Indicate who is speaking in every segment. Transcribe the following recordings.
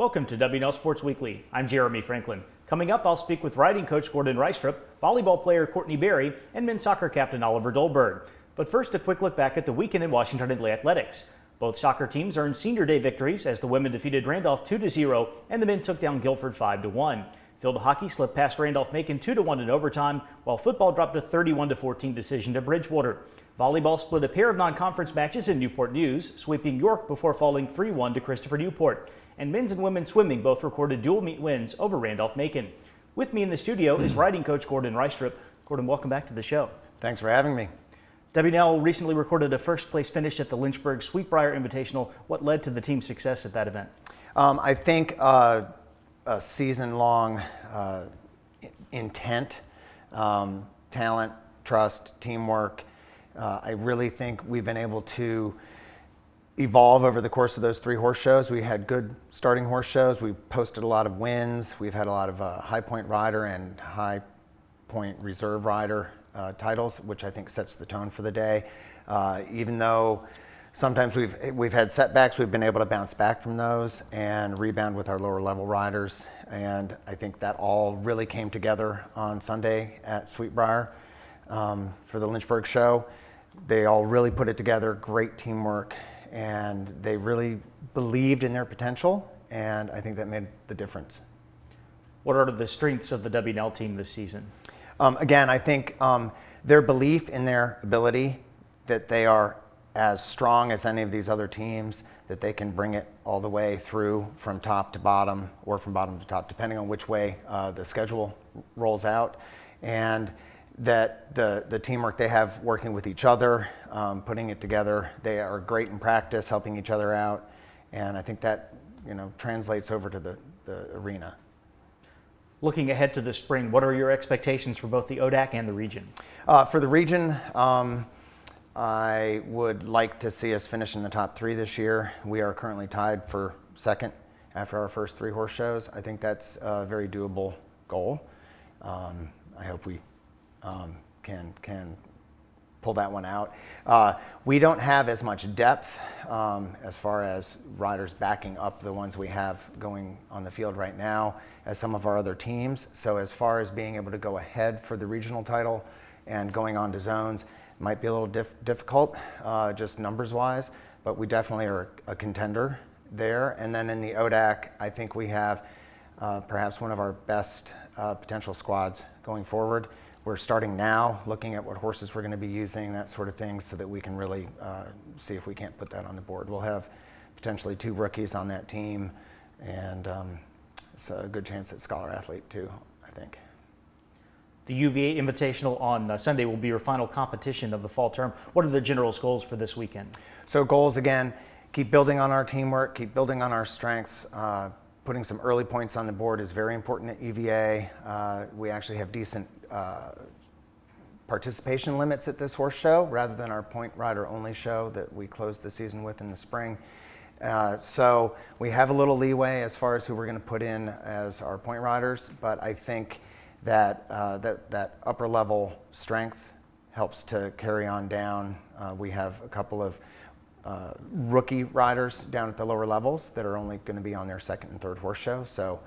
Speaker 1: Welcome to W&L Sports Weekly. I'm Jeremy Franklin. Coming up, I'll speak with riding coach Gordon Reistrup, volleyball player Courtney Berry, and men's soccer captain Oliver Dolberg. But first, a quick look back at the weekend in Washington athletics. Both soccer teams earned senior day victories as the women defeated Randolph 2-0 and the men took down Guilford 5-1. Field hockey slipped past Randolph-Macon 2-1 in overtime, while football dropped a 31-14 decision to Bridgewater. Volleyball split a pair of non-conference matches in Newport News, sweeping York before falling 3-1 to Christopher Newport. And men's and women's swimming both recorded dual meet wins over Randolph-Macon. With me in the studio is riding coach Gordon Reistrup. Gordon, welcome back to the show.
Speaker 2: Thanks for having me.
Speaker 1: W&L recently recorded a first-place finish at the Lynchburg Sweetbriar Invitational. What led to the team's success at that event?
Speaker 2: I think a season-long intent, talent, trust, teamwork. I really think we've been able to evolve over the course of those 3 horse shows. We had good starting horse shows. We posted a lot of wins. We've had a lot of high point rider and high point reserve rider titles, which I think sets the tone for the day. Even though sometimes we've had setbacks, we've been able to bounce back from those and rebound with our lower level riders. And I think that all really came together on Sunday at Sweetbriar for the Lynchburg show. They all really put it together, great teamwork, and they really believed in their potential, and I think that made the difference.
Speaker 1: What are the strengths of the W&L team this season?
Speaker 2: Again, I think their belief in their ability, that they are as strong as any of these other teams, that they can bring it all the way through from top to bottom or from bottom to top, depending on which way the schedule rolls out. And that the teamwork they have working with each other, putting it together, they are great in practice, helping each other out, and I think that translates over to the arena.
Speaker 1: Looking ahead to the spring, what are your expectations for both the ODAC and the region?
Speaker 2: For the region, I would like to see us finish in the top 3 this year. We are currently tied for second after our first 3 horse shows. I think that's a very doable goal. I hope we can pull that one out. We don't have as much depth as far as riders backing up the ones we have going on the field right now as some of our other teams. So as far as being able to go ahead for the regional title and going on to zones might be a little difficult just numbers wise, but we definitely are a contender there. And then in the ODAC, I think we have perhaps one of our best potential squads going forward. We're starting now, looking at what horses we're going to be using, that sort of thing, so that we can really see if we can't put that on the board. We'll have potentially 2 rookies on that team, and it's a good chance at scholar athlete too, I think.
Speaker 1: The UVA Invitational on Sunday will be your final competition of the fall term. What are the general's goals for this weekend? So
Speaker 2: goals, again, keep building on our teamwork, keep building on our strengths. Putting some early points on the board is very important at UVA. We actually have decent participation limits at this horse show rather than our point rider only show that we closed the season with in the spring. So we have a little leeway as far as who we're going to put in as our point riders, but I think that that upper level strength helps to carry on down. We have a couple of rookie riders down at the lower levels that are only going to be on their 2nd and 3rd horse show. So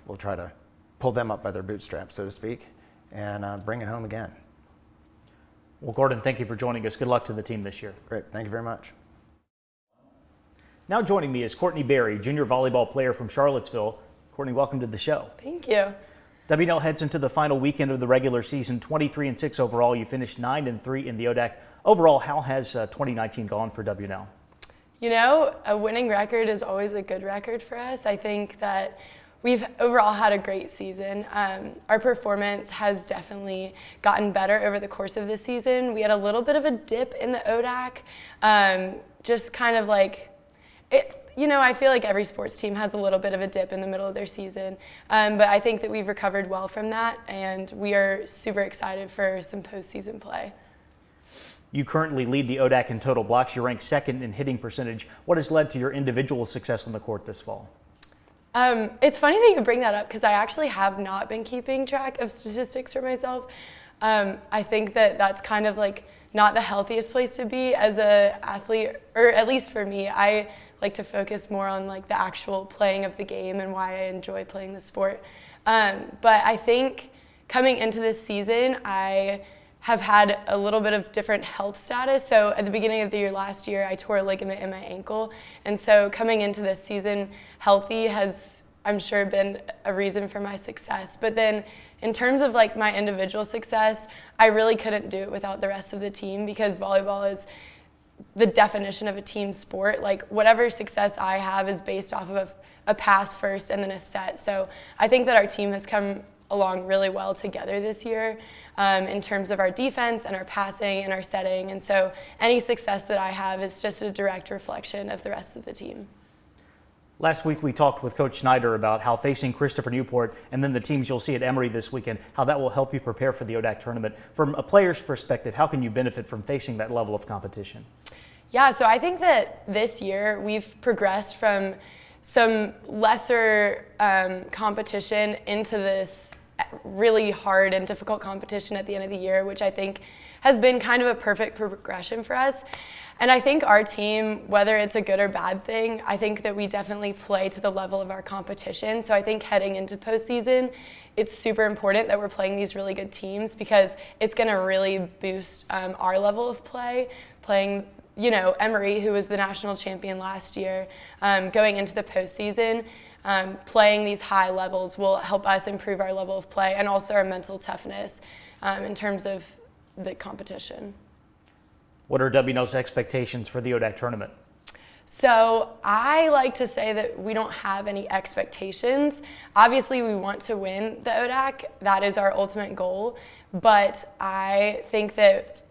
Speaker 2: we'll try to pull them up by their bootstraps, so to speak, and bring it home again.
Speaker 1: Well, Gordon, thank you for joining us. Good luck to the team this year.
Speaker 2: Great. Thank you very much.
Speaker 1: Now joining me is Courtney Berry, junior volleyball player from Charlottesville. Courtney, welcome to the show.
Speaker 3: Thank you.
Speaker 1: W&L heads into the final weekend of the regular season, 23-6 overall. You finished 9-3 in the ODAC. Overall, how has 2019 gone for W&L?
Speaker 3: A winning record is always a good record for us. I think that we've overall had a great season. Our performance has definitely gotten better over the course of the season. We had a little bit of a dip in the ODAC, just kind of like it. I feel like every sports team has a little bit of a dip in the middle of their season, but I think that we've recovered well from that, and we are super excited for some postseason play.
Speaker 1: You currently lead the ODAC in total blocks. You rank 2nd in hitting percentage. What has led to your individual success on the court this fall?
Speaker 3: It's funny that you bring that up because I actually have not been keeping track of statistics for myself. I think that that's kind of like not the healthiest place to be as a athlete, or at least for me. I like to focus more on like the actual playing of the game and why I enjoy playing the sport. But I think coming into this season, I have had a little bit of different health status. So at the beginning of the year last year, I tore a ligament in my ankle. And so coming into this season healthy has, I'm sure, been a reason for my success. But then in terms of like my individual success, I really couldn't do it without the rest of the team, because volleyball is the definition of a team sport. Like whatever success I have is based off of a pass first and then a set. So I think that our team has come along really well together this year in terms of our defense and our passing and our setting. And so any success that I have is just a direct reflection of the rest of the team.
Speaker 1: Last week we talked with Coach Schneider about how facing Christopher Newport and then the teams you'll see at Emory this weekend, how that will help you prepare for the ODAC tournament. From a player's perspective, how can you benefit from facing that level of competition?
Speaker 3: Yeah, so I think that this year we've progressed from some lesser competition into this really hard and difficult competition at the end of the year, which I think has been kind of a perfect progression for us. And I think our team, whether it's a good or bad thing, I think that we definitely play to the level of our competition. So I think heading into postseason, it's super important that we're playing these really good teams, because it's going to really boost our level of play, playing Emory, who was the national champion last year, going into the postseason. Playing these high levels will help us improve our level of play and also our mental toughness in terms of the competition.
Speaker 1: What are W&L's expectations for the ODAC tournament?
Speaker 3: So I like to say that we don't have any expectations. Obviously, we want to win the ODAC. That is our ultimate goal. But I think that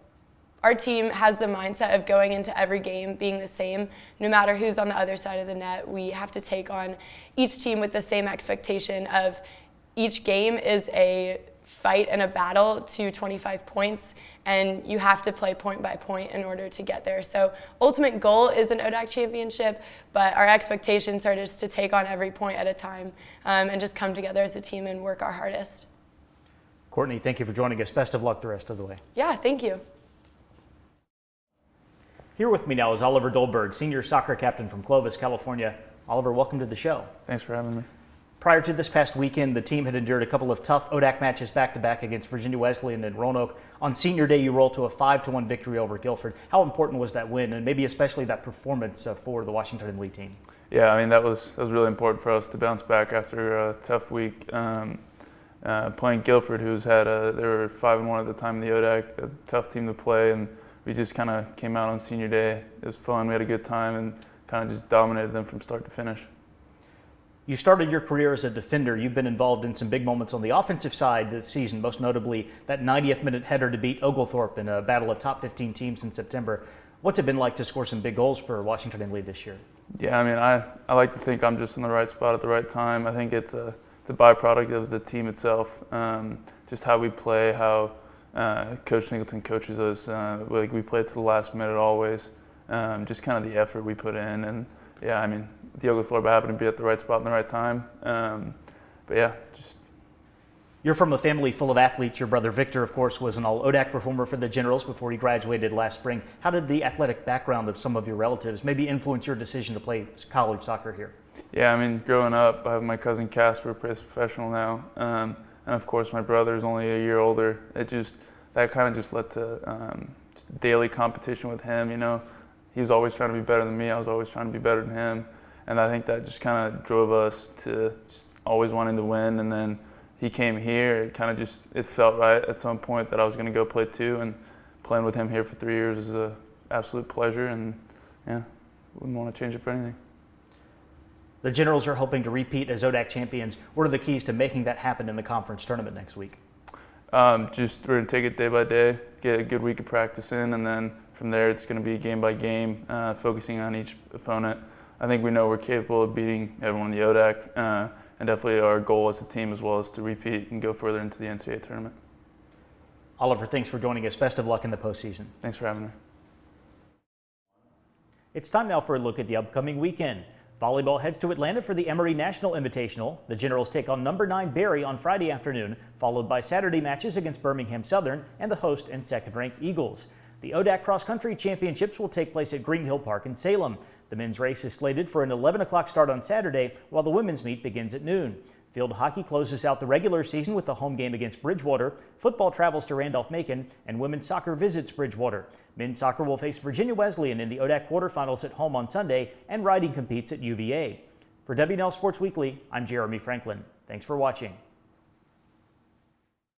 Speaker 3: our team has the mindset of going into every game being the same. No matter who's on the other side of the net, we have to take on each team with the same expectation of each game is a fight and a battle to 25 points, and you have to play point by point in order to get there. So ultimate goal is an ODAC championship, but our expectations are just to take on every point at a time and just come together as a team and work our hardest.
Speaker 1: Courtney, thank you for joining us. Best of luck the rest of the way.
Speaker 3: Yeah, thank you.
Speaker 1: Here with me now is Oliver Dolberg, senior soccer captain from Clovis, California. Oliver, welcome to the show.
Speaker 4: Thanks for having me.
Speaker 1: Prior to this past weekend, the team had endured a couple of tough ODAC matches back-to-back against Virginia Wesleyan and Roanoke. On senior day, you rolled to a 5-1 victory over Guilford. How important was that win, and maybe especially that performance for the Washington and Lee team?
Speaker 4: Yeah, I mean, that was really important for us to bounce back after a tough week. Playing Guilford, they were 5-1 at the time in the ODAC, a tough team to play, and we just kind of came out on senior day. It was fun. We had a good time and kind of just dominated them from start to finish.
Speaker 1: You started your career as a defender. You've been involved in some big moments on the offensive side this season, most notably that 90th minute header to beat Oglethorpe in a battle of top 15 teams in September. What's it been like to score some big goals for Washington and Lee this year?
Speaker 4: Yeah, I mean, I like to think I'm just in the right spot at the right time. I think it's a byproduct of the team itself, just how we play, how Coach Singleton coaches us. We play to the last minute always, just kind of the effort we put in. And yeah, I mean, the Oglethorpe happened to be at the right spot in the right time. But yeah, just.
Speaker 1: You're from a family full of athletes. Your brother Victor, of course, was an all-ODAC performer for the Generals before he graduated last spring. How did the athletic background of some of your relatives maybe influence your decision to play college soccer here?
Speaker 4: Yeah, I mean, growing up, I have my cousin Casper, plays professional now. And of course, my brother is only a year older. That kind of just led to just daily competition with him, He was always trying to be better than me. I was always trying to be better than him. And I think that just kind of drove us to just always wanting to win. And then he came here. It felt right at some point that I was going to go play too. And playing with him here for 3 years is an absolute pleasure. And yeah, wouldn't want to change it for anything.
Speaker 1: The Generals are hoping to repeat as ODAC champions. What are the keys to making that happen in the conference tournament next week?
Speaker 4: We're going to take it day by day, get a good week of practice in, and then from there it's going to be game by game, focusing on each opponent. I think we know we're capable of beating everyone in the ODAC, and definitely our goal as a team as well is to repeat and go further into the NCAA tournament.
Speaker 1: Oliver, thanks for joining us. Best of luck in the postseason.
Speaker 4: Thanks for having me.
Speaker 1: It's time now for a look at the upcoming weekend. Volleyball heads to Atlanta for the Emory National Invitational. The Generals take on number 9 Barry on Friday afternoon, followed by Saturday matches against Birmingham Southern and the host and second-ranked Eagles. The ODAC Cross Country Championships will take place at Green Hill Park in Salem. The men's race is slated for an 11 o'clock start on Saturday, while the women's meet begins at noon. Field hockey closes out the regular season with the home game against Bridgewater. Football travels to Randolph-Macon, and women's soccer visits Bridgewater. Men's soccer will face Virginia Wesleyan in the ODAC quarterfinals at home on Sunday, and riding competes at UVA. For W&L Sports Weekly, I'm Jeremy Franklin. Thanks for watching.